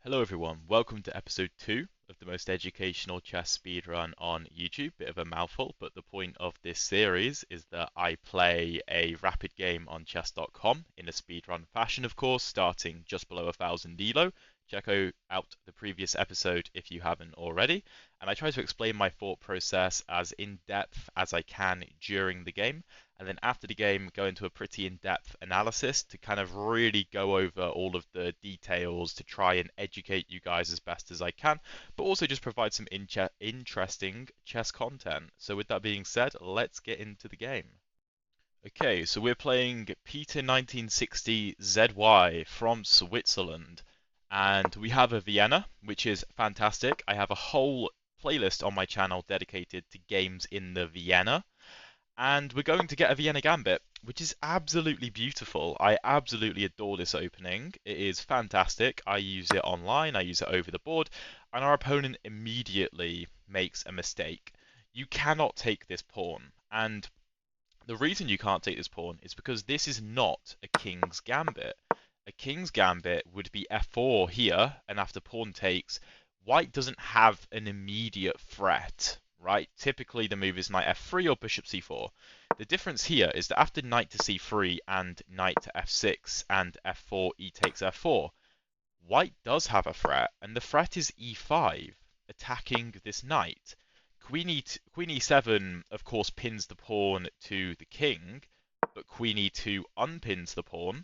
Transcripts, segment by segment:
Hello everyone, welcome to episode 2 of the most educational chess speedrun on YouTube. Bit of a mouthful, but the point of this series is that I play a rapid game on chess.com in a speedrun fashion, of course, starting just below 1000 elo. Check out the previous episode if you haven't already. And I try to explain my thought process as in-depth as I can during the game. And then after the game, go into a pretty in-depth analysis to kind of really go over all of the details to try and educate you guys as best as I can, but also just provide some interesting chess content. So with that being said, let's get into the game. Okay, so we're playing Peter 1960 ZY from Switzerland, and we have a Vienna, which is fantastic. I have a whole playlist on my channel dedicated to games in the Vienna. And we're going to get a Vienna Gambit, which is absolutely beautiful. I absolutely adore this opening. It is fantastic. I use it online, I use it over the board, and our opponent immediately makes a mistake. You cannot take this pawn, and the reason you can't take this pawn is because this is not a King's Gambit. A King's Gambit would be f4 here, and after pawn takes, white doesn't have an immediate threat, right? Typically the move is knight f3 or bishop c4. The difference here is that after knight to c3 and knight to f6 and f4 e takes f4, white does have a threat, and the threat is e5, attacking this knight. Queen e7, of course, pins the pawn to the king, but queen e2 unpins the pawn,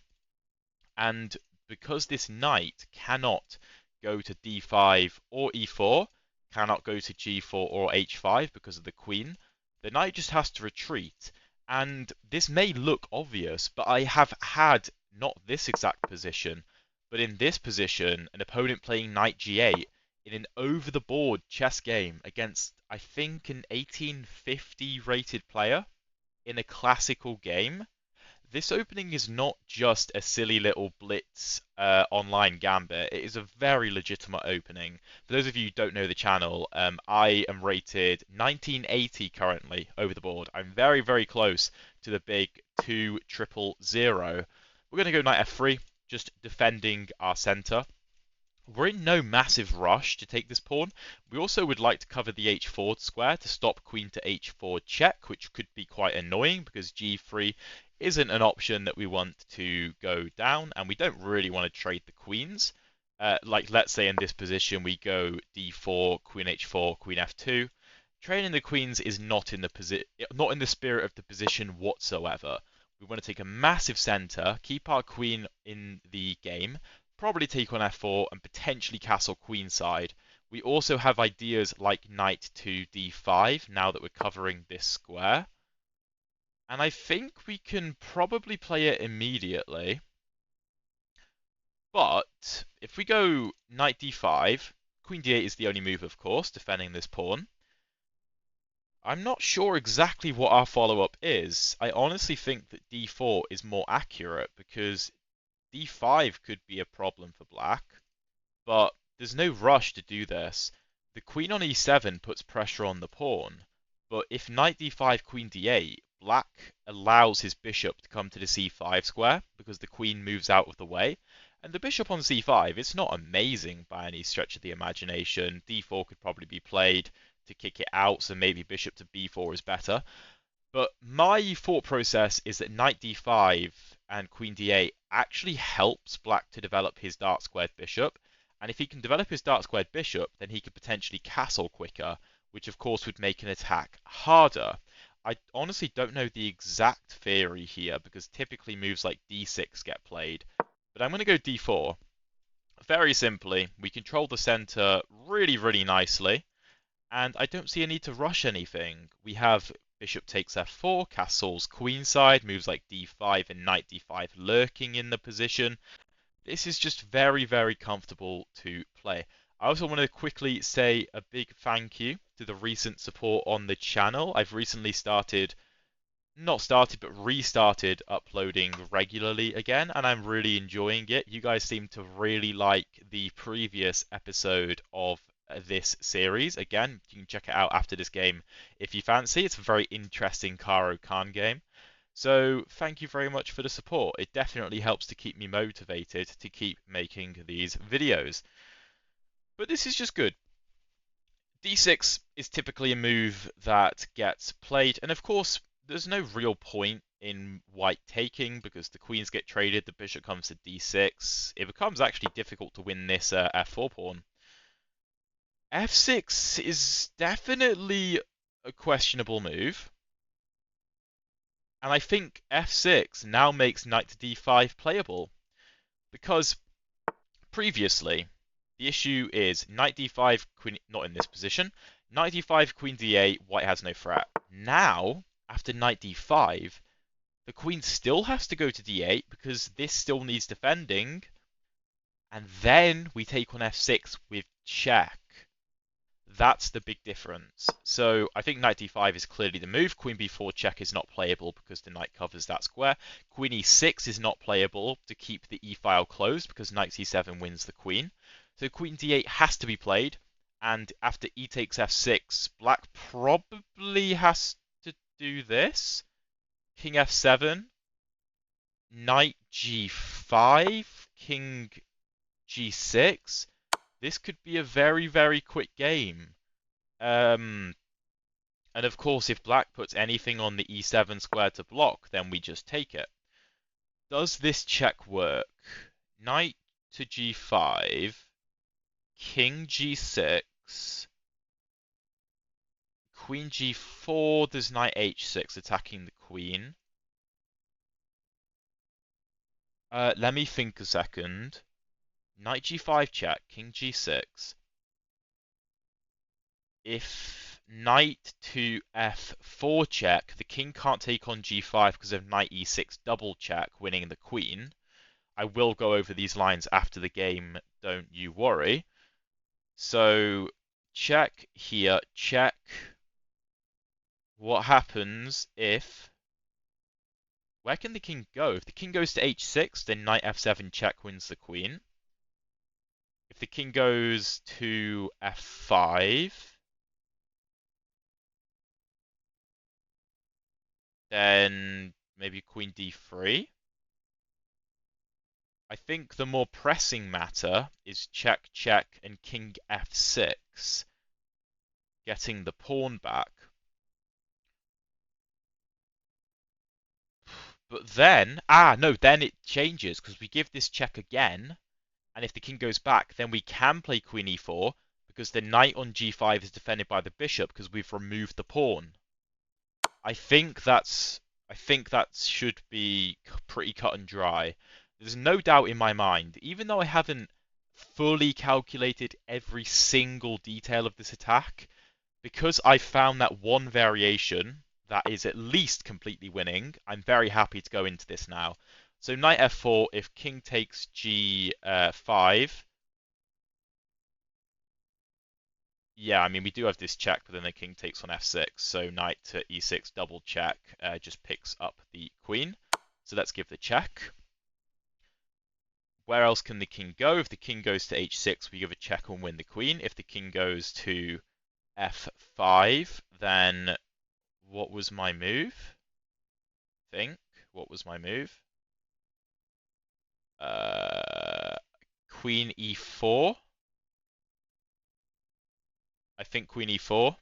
and because this knight cannot go to d5 or e4, cannot go to g4 or h5 because of the queen, the knight just has to retreat. And this may look obvious, but I have had not this exact position, but in this position, an opponent playing knight g8 in an over-the-board chess game against, I think, an 1850 rated player in a classical game. This opening is not just a silly little blitz online gambit. It is a very legitimate opening. For those of you who don't know the channel, I am rated 1980 currently over the board. I'm very, very close to the big 2000. We're going to go knight f3, just defending our center. We're in no massive rush to take this pawn. We also would like to cover the h4 square to stop queen to h4 check, which could be quite annoying because g3 isn't an option that we want to go down, and we don't really want to trade the queens. Like let's say in this position we go d4, queen h4, queen f2. Trading the queens is not in the spirit of the position whatsoever. We want to take a massive center, keep our queen in the game, probably take on f4 and potentially castle queenside. We also have ideas like knight to d5 now that we're covering this square. And I think we can probably play it immediately. But if we go knight d5, queen d8 is the only move, of course, defending this pawn. I'm not sure exactly what our follow-up is. I honestly think that d4 is more accurate because d5 could be a problem for black, but there's no rush to do this. The queen on e7 puts pressure on the pawn, but if knight d5, queen d8, black allows his bishop to come to the c5 square because the queen moves out of the way. And the bishop on c5, it's not amazing by any stretch of the imagination. d4 could probably be played to kick it out, so maybe bishop to b4 is better. But my thought process is that knight d5 and queen d8 actually helps black to develop his dark squared bishop. And if he can develop his dark squared bishop, then he could potentially castle quicker, which of course would make an attack harder. I honestly don't know the exact theory here because typically moves like d6 get played. But I'm going to go d4. Very simply, we control the center really, really nicely. And I don't see a need to rush anything. We have bishop takes f4, castles queenside, moves like d5 and knight d5 lurking in the position. This is just very, very comfortable to play. I also want to quickly say a big thank you to the recent support on the channel. I've recently restarted uploading regularly again, and I'm really enjoying it. You guys seem to really like the previous episode of this series. Again, you can check it out after this game if you fancy. It's a very interesting Caro Khan game. So thank you very much for the support. It definitely helps to keep me motivated to keep making these videos. But this is just good. D6 is typically a move that gets played, and of course, there's no real point in white taking because the queens get traded, the bishop comes to D6. It becomes actually difficult to win this F4 pawn. F6 is definitely a questionable move. And I think F6 now makes knight to D5 playable. Because previously, the issue is knight D5, queen, not in this position. Knight D5, queen D8, white has no threat. Now, after knight D5, the queen still has to go to D8 because this still needs defending. And then we take on F6 with check. That's the big difference. So I think knight d5 is clearly the move. Queen b4 check is not playable because the knight covers that square. Queen e6 is not playable to keep the e-file closed because knight c7 wins the queen. So queen d8 has to be played. And after e takes f6, black probably has to do this. King f7, knight g5, king g6. This could be a very, very quick game. And of course, if black puts anything on the e7 square to block, then we just take it. Does this check work? Knight to g5, king g6, queen g4, there's knight h6 attacking the queen. Let me think a second. Knight g5 check, king g6. If knight to f4 check, the king can't take on g5 because of knight e6 double check, winning the queen. I will go over these lines after the game, don't you worry. So, check here, check. What happens if... Where can the king go? If the king goes to h6, then knight f7 check wins the queen. If the king goes to f5, then maybe queen d3. I think the more pressing matter is check, check, and king f6, getting the pawn back. But then, no, then it changes, because we give this check again, and if the king goes back, then we can play queen e4, because the knight on g5 is defended by the bishop, because we've removed the pawn. I think that should be pretty cut and dry. There's no doubt in my mind, even though I haven't fully calculated every single detail of this attack, because I found that one variation that is at least completely winning, I'm very happy to go into this now. So knight f4, if king takes g5, yeah, I mean, we do have this check, but then the king takes on f6, so knight to e6 double check just picks up the queen. So let's give the check. Where else can the king go? If the king goes to h6, we give a check and win the queen. If the king goes to f5, then what was my move? What was my move? Queen e4. I think queen e4.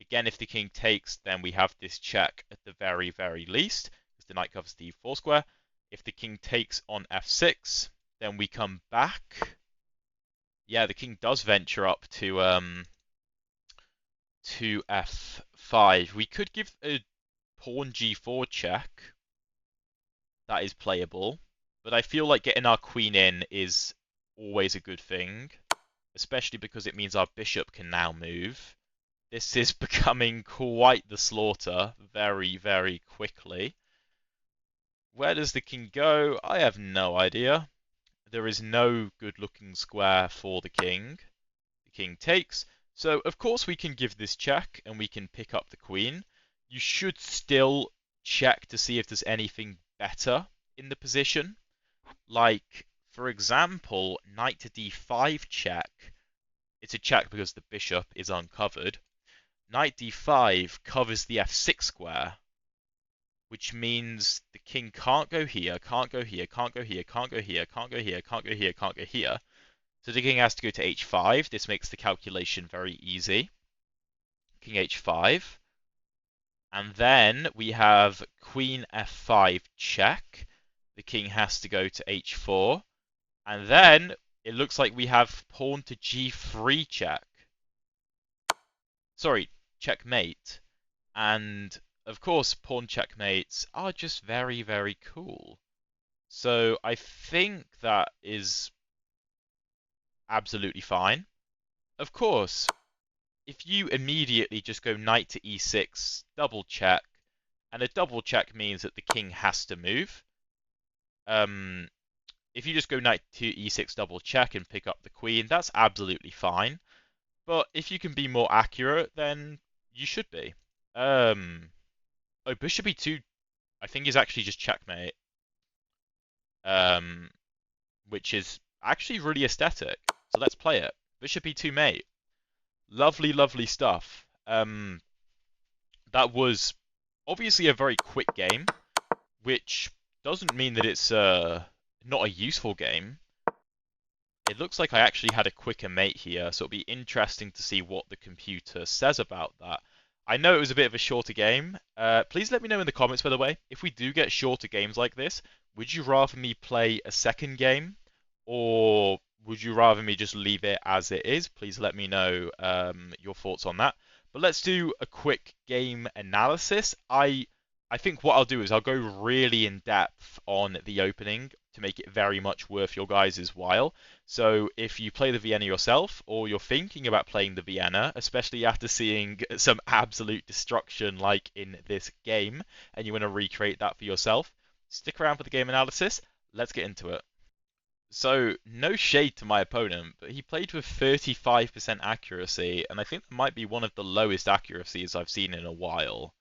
Again, if the king takes, then we have this check at the very, very least, because the knight covers the e4 square. If the king takes on f6, then we come back. Yeah, the king does venture up to f5. We could give a pawn g4 check. That is playable. But I feel like getting our queen in is always a good thing, especially because it means our bishop can now move. This is becoming quite the slaughter very, very quickly. Where does the king go? I have no idea. There is no good-looking square for the king. The king takes. So, of course, we can give this check, and we can pick up the queen. You should still check to see if there's anything better in the position. Like, for example, knight to d5 check. It's a check because the bishop is uncovered. Knight d5 covers the f6 square, which means the king can't go here, can't go here, can't go here, can't go here, can't go here, can't go here, can't go here. So the king has to go to h5. This makes the calculation very easy. King h5. And then we have queen f5 check. The king has to go to h4. And then it looks like we have pawn to g3 check. Sorry, checkmate. And of course, pawn checkmates are just very, very cool. So I think that is absolutely fine. Of course, if you immediately just go knight to e6, double check, and a double check means that the king has to move. If you just go knight to e6 double check and pick up the queen, that's absolutely fine. But if you can be more accurate, then you should be. Oh, bishop e2, I think is actually just checkmate. Which is actually really aesthetic. So let's play it. Bishop e2 mate. Lovely, lovely stuff. That was obviously a very quick game, which doesn't mean that it's not a useful game. It looks like I actually had a quicker mate here, so it'll be interesting to see what the computer says about that. I know it was a bit of a shorter game. Please let me know in the comments, by the way, if we do get shorter games like this, would you rather me play a second game, or would you rather me just leave it as it is? Please let me know your thoughts on that. But let's do a quick game analysis. I think what I'll do is I'll go really in depth on the opening to make it very much worth your guys' while. So if you play the Vienna yourself, or you're thinking about playing the Vienna, especially after seeing some absolute destruction like in this game, and you want to recreate that for yourself, stick around for the game analysis. Let's get into it. So, no shade to my opponent, but he played with 35% accuracy, and I think that might be one of the lowest accuracies I've seen in a while.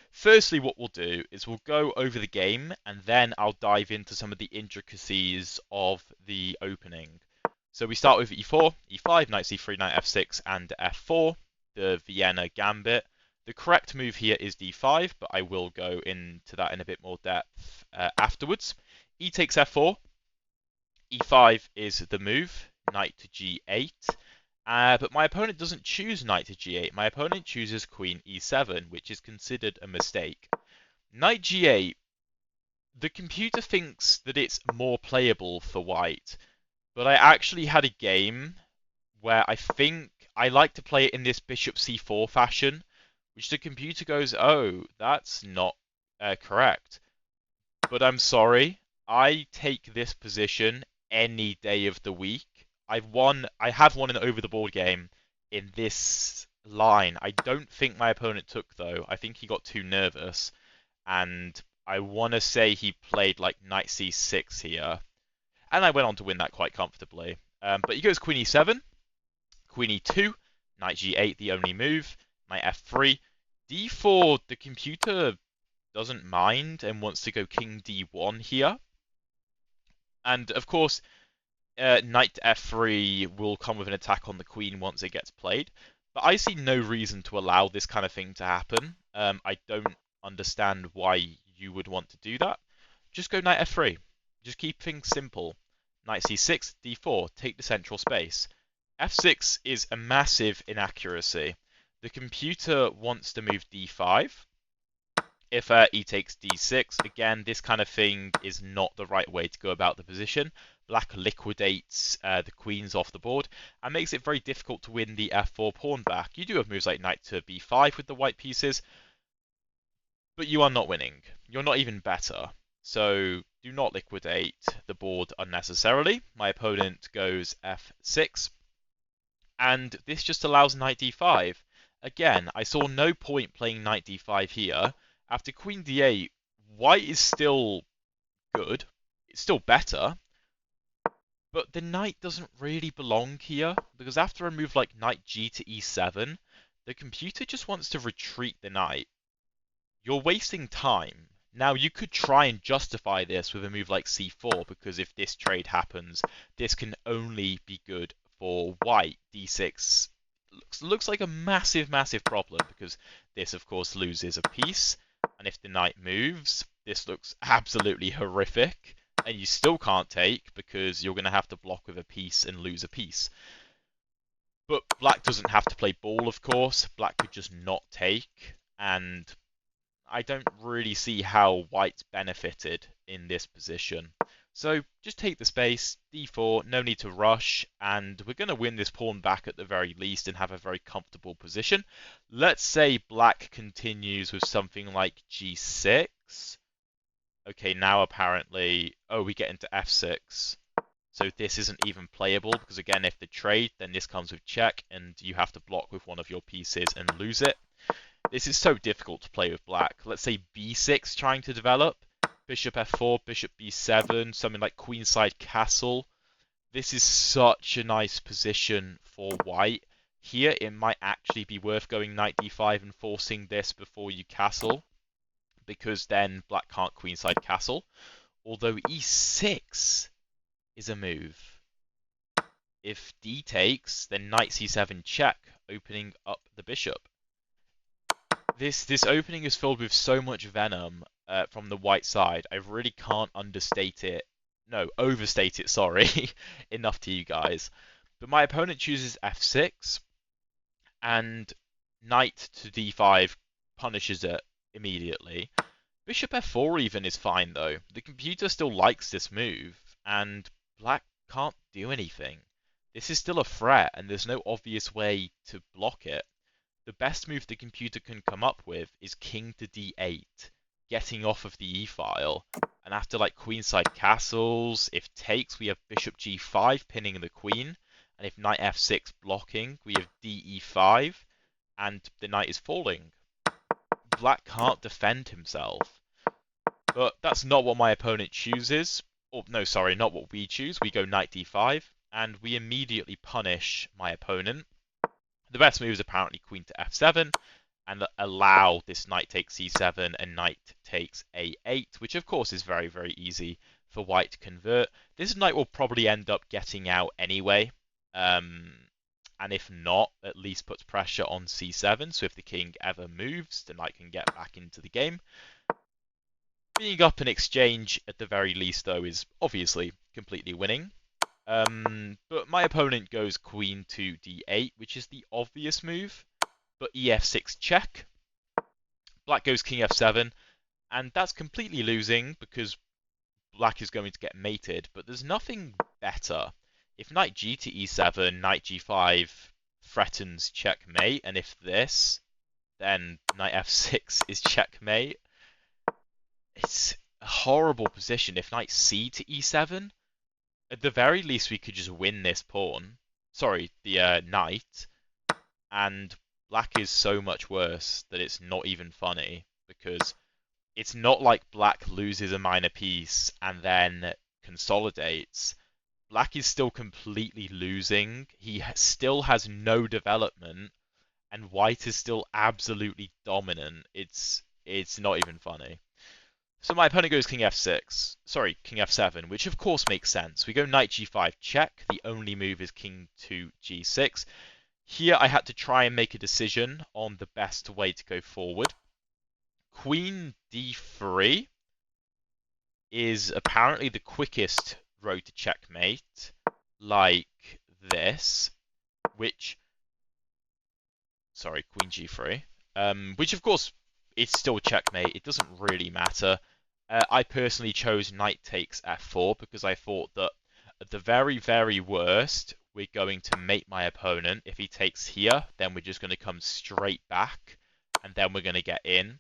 Firstly, what we'll do is we'll go over the game, and then I'll dive into some of the intricacies of the opening. So we start with e4, e5, knight c3, knight f6, and f4, the Vienna Gambit. The correct move here is d5, but I will go into that in a bit more depth afterwards. E takes f4, e5 is the move, knight to g8. But my opponent doesn't choose knight to g8. My opponent chooses queen e7, which is considered a mistake. Knight g8, the computer thinks that it's more playable for white, but I actually had a game where I think I like to play it in this bishop c4 fashion, which the computer goes, oh, that's not correct. But I'm sorry, I take this position any day of the week. I have won an over the board game in this line. I don't think my opponent took though. I think he got too nervous, and I want to say he played like knight c6 here, and I went on to win that quite comfortably. But he goes queen e7, queen e2, knight g8, the only move, knight f3, d4. The computer doesn't mind and wants to go king d1 here, and of course, knight f3 will come with an attack on the queen once it gets played. But I see no reason to allow this kind of thing to happen. I don't understand why you would want to do that. Just go knight f3. Just keep things simple. Knight c6, d4, take the central space. f6 is a massive inaccuracy. The computer wants to move d5. If e takes d6, again, this kind of thing is not the right way to go about the position. Black liquidates the queens off the board and makes it very difficult to win the f4 pawn back. You do have moves like knight to b5 with the white pieces, but you are not winning. You're not even better. So do not liquidate the board unnecessarily. My opponent goes f6, and this just allows knight d5. Again, I saw no point playing knight d5 here. After queen d8, white is still good. It's still better. But the knight doesn't really belong here, because after a move like knight g to e7, the computer just wants to retreat the knight. You're wasting time. Now, you could try and justify this with a move like c4, because if this trade happens, this can only be good for white. d6 looks like a massive, massive problem, because this, of course, loses a piece. And if the knight moves, this looks absolutely horrific. and you still can't take because you're going to have to block with a piece and lose a piece. But black doesn't have to play ball, of course. Black could just not take, and I don't really see how white's benefited in this position. So just take the space, d4, no need to rush, and we're going to win this pawn back at the very least and have a very comfortable position. Let's say black continues with something like g6. Okay, now apparently, oh, we get into f6. So this isn't even playable because, again, if the trade, then this comes with check, and you have to block with one of your pieces and lose it. This is so difficult to play with black. Let's say b6 trying to develop. Bishop f4, bishop b7, something like queenside castle. This is such a nice position for white. Here, it might actually be worth going knight d5 and forcing this before you castle, because then black can't queenside castle. Although e6 is a move. If d takes, then knight c7 check, opening up the bishop. This opening is filled with so much venom from the white side. I really can't overstate it, sorry, enough to you guys. But my opponent chooses f6, and knight to d5 punishes it immediately. Bishop f4 even is fine, though. The computer still likes this move, and black can't do anything. This is still a threat, and there's no obvious way to block it. The best move the computer can come up with is king to d8, getting off of the e-file. And after like queenside castles, if takes, we have bishop g5 pinning the queen. And if knight f6 blocking, we have de5, and the knight is falling. Black can't defend himself. But that's not what my opponent chooses. Oh, no, sorry, not what we choose. We go knight d5, and we immediately punish my opponent. The best move is apparently queen to f7, and allow this knight takes c7 and knight takes a8, which of course is very, very easy for white to convert. This knight will probably end up getting out anyway, and if not, at least puts pressure on c7, so if the king ever moves, the knight can get back into the game. Being up in exchange, at the very least, though, is obviously completely winning. But my opponent goes queen to d8, which is the obvious move, but ef6 check. Black goes king f7, and that's completely losing because black is going to get mated, but there's nothing better. If knight g to e7, knight g5 threatens checkmate, and if this, then knight f6 is checkmate. It's a horrible position. If knight c to e7, at the very least, we could just win this pawn. Sorry, the knight. And black is so much worse that it's not even funny. Because it's not like black loses a minor piece and then consolidates. Black is still completely losing. He still has no development. And white is still absolutely dominant. It's not even funny. So my opponent goes king f6, sorry, king f7, which of course makes sense. We go knight g5 check, the only move is king to g6. Here I had to try and make a decision on the best way to go forward. Queen d3 is apparently the quickest road to checkmate, like this, which, sorry, queen g3, which of course is still checkmate, it doesn't really matter. I personally chose knight takes f4 because I thought that at the very, very worst, we're going to mate my opponent. If he takes here, then we're just going to come straight back, and then we're going to get in,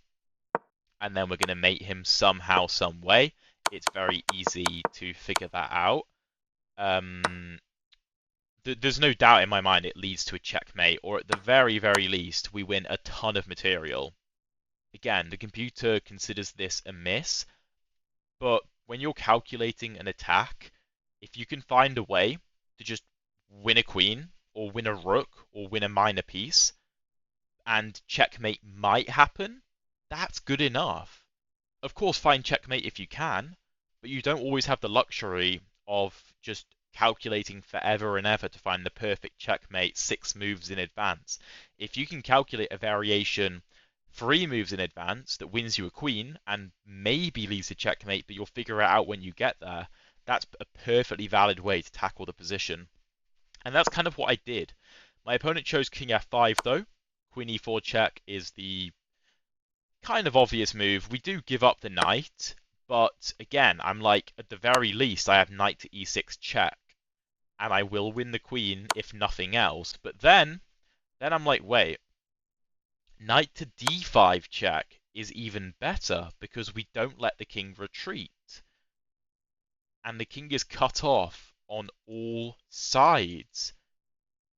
and then we're going to mate him somehow, some way. It's very easy to figure that out. There's no doubt in my mind it leads to a checkmate, or at the very, very least, we win a ton of material. Again, the computer considers this a miss, but when you're calculating an attack, if you can find a way to just win a queen, or win a rook, or win a minor piece, and checkmate might happen, that's good enough. Of course, find checkmate if you can, but you don't always have the luxury of just calculating forever and ever to find the perfect checkmate 6 moves in advance. If you can calculate a variation 3 moves in advance that wins you a queen and maybe leads to checkmate, but you'll figure it out when you get there, that's a perfectly valid way to tackle the position. And that's kind of what I did. My opponent chose king f5 though. Queen e4 check is the kind of obvious move. We do give up the knight, but again, I'm like, at the very least, I have knight to e6 check, and I will win the queen if nothing else. But then I'm like, wait, knight to d5 check is even better because we don't let the king retreat. And the king is cut off on all sides.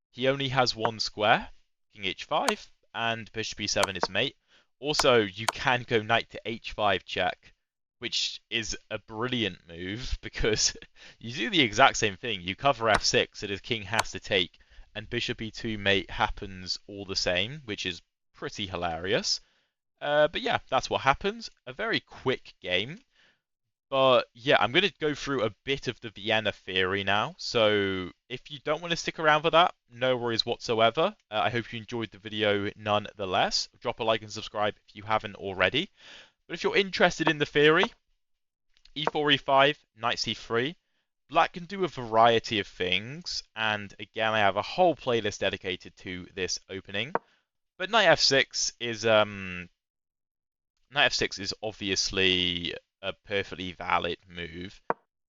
He only has one square, king h5, and bishop e7 is mate. Also, you can go knight to h5 check, which is a brilliant move because you do the exact same thing. You cover f6, so the king has to take, and bishop e2 mate happens all the same, which is pretty hilarious. But yeah, that's what happens. A very quick game. But yeah, I'm going to go through a bit of the Vienna theory now. So if you don't want to stick around for that, no worries whatsoever. I hope you enjoyed the video nonetheless. Drop a like and subscribe if you haven't already. But if you're interested in the theory, e4, e5, knight c3, black can do a variety of things. And again, I have a whole playlist dedicated to this opening. But knight f6 is obviously a perfectly valid move.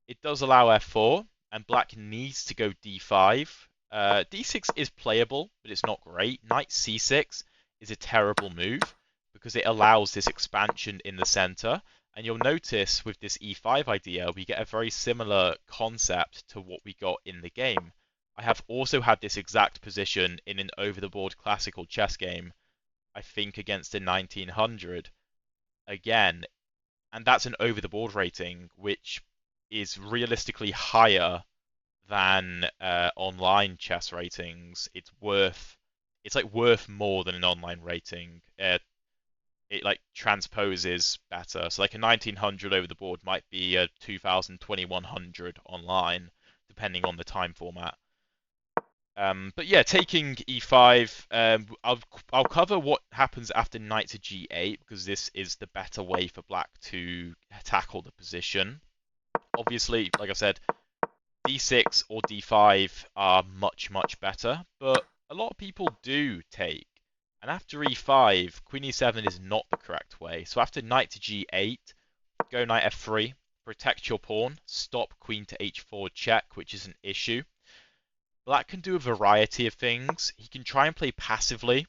It does allow f4, and black needs to go d5. D6 is playable, but it's not great. Knight c6 is a terrible move because it allows this expansion in the center. And you'll notice with this e5 idea, we get a very similar concept to what we got in the game. I have also had this exact position in an over-the-board classical chess game, I think against a 1900. Again, and that's an over-the-board rating, which is realistically higher than online chess ratings. It's like worth more than an online rating. It like transposes better. So like a 1900 over the board might be a 2000, 2100 online, depending on the time format. But yeah, taking e5, I'll cover what happens after knight to g8 because this is the better way for black to tackle the position. Obviously, like I said, d6 or d5 are much, much better, but a lot of people do take. And after e5, queen e7 is not the correct way. So after knight to g8, go knight f3, protect your pawn, stop queen to h4 check, which is an issue. Black can do a variety of things. He can try and play passively,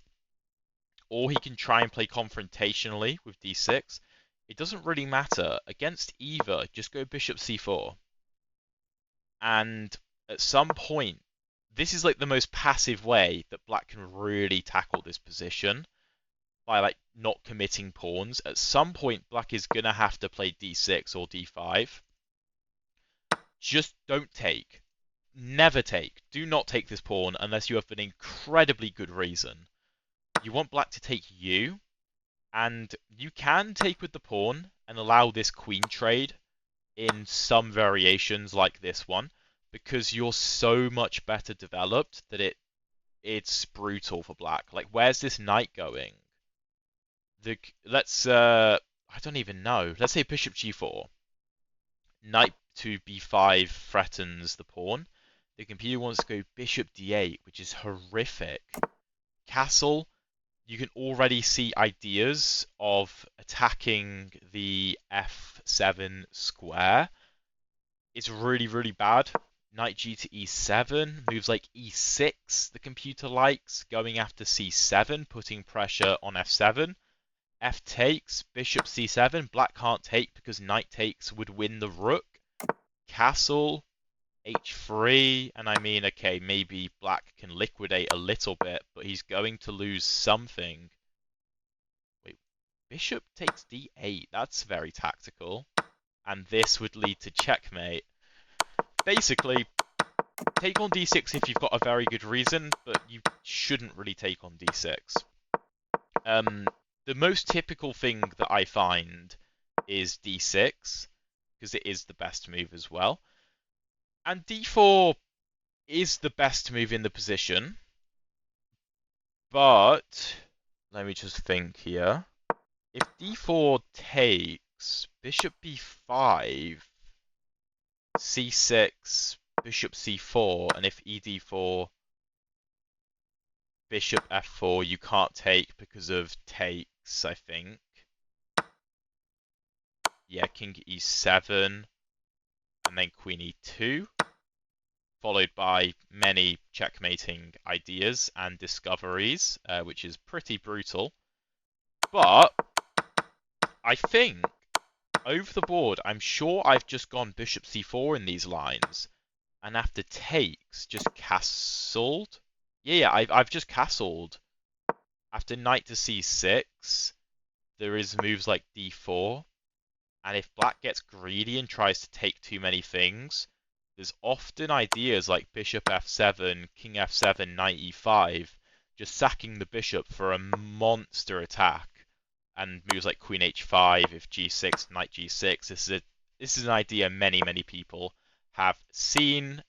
or he can try and play confrontationally with d6. It doesn't really matter. Against either, just go bishop c4. And at some point, this is like the most passive way that black can really tackle this position by like not committing pawns. At some point, black is going to have to play d6 or d5. Just don't take. Never take. Do not take this pawn unless you have an incredibly good reason. You want black to take you, and you can take with the pawn and allow this queen trade in some variations like this one, because you're so much better developed that it's brutal for black. Like, where's this knight going? I don't even know. Let's say bishop g4. Knight to b5 threatens the pawn. The computer wants to go bishop d8, which is horrific. Castle, you can already see ideas of attacking the f7 square. It's really, really bad. Knight g to e7, moves like e6 the computer likes, going after c7, putting pressure on f7. F takes, bishop c7, black can't take because knight takes would win the rook. Castle, h3, and I mean, okay, maybe black can liquidate a little bit, but he's going to lose something. Wait, bishop takes d8, that's very tactical. And this would lead to checkmate. Basically, take on d6 if you've got a very good reason, but you shouldn't really take on d6. The most typical thing that I find is d6, because it is the best move as well. And d4 is the best move in the position, but let me just think here. If d4 takes, bishop b5, c6, bishop c4, and if ed4, bishop f4, you can't take because of takes, I think. Yeah, king e7, and then queen e2, followed by many checkmating ideas and discoveries, which is pretty brutal. But I think over the board, I'm sure I've just gone bishop c4 in these lines, and after takes, just castled. Yeah, I've just castled. After knight to c6, there is moves like d4, and if black gets greedy and tries to take too many things, there's often ideas like bishop f7, king f7, knight e5, just sacking the bishop for a monster attack, and moves like queen h5, if g6, knight g6. This is an idea many people have seen.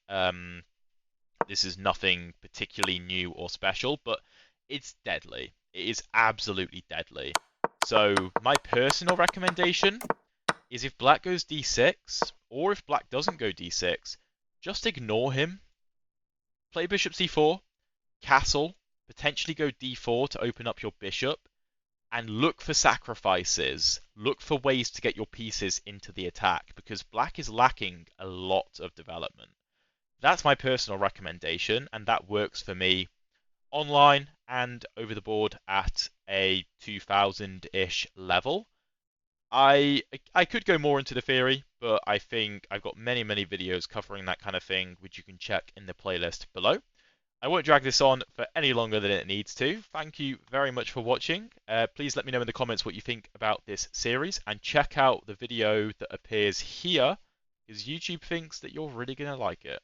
This is nothing particularly new or special, but it's deadly. It is absolutely deadly. So my personal recommendation is if black goes d6, or if black doesn't go d6, just ignore him. Play bishop c4, castle, potentially go d4 to open up your bishop, and look for sacrifices. Look for ways to get your pieces into the attack, because black is lacking a lot of development. That's my personal recommendation, and that works for me online and over the board at a 2000-ish level. I could go more into the theory, but I think I've got many videos covering that kind of thing, which you can check in the playlist below. I won't drag this on for any longer than it needs to. Thank you very much for watching. Please let me know in the comments what you think about this series, and check out the video that appears here, because YouTube thinks that you're really going to like it.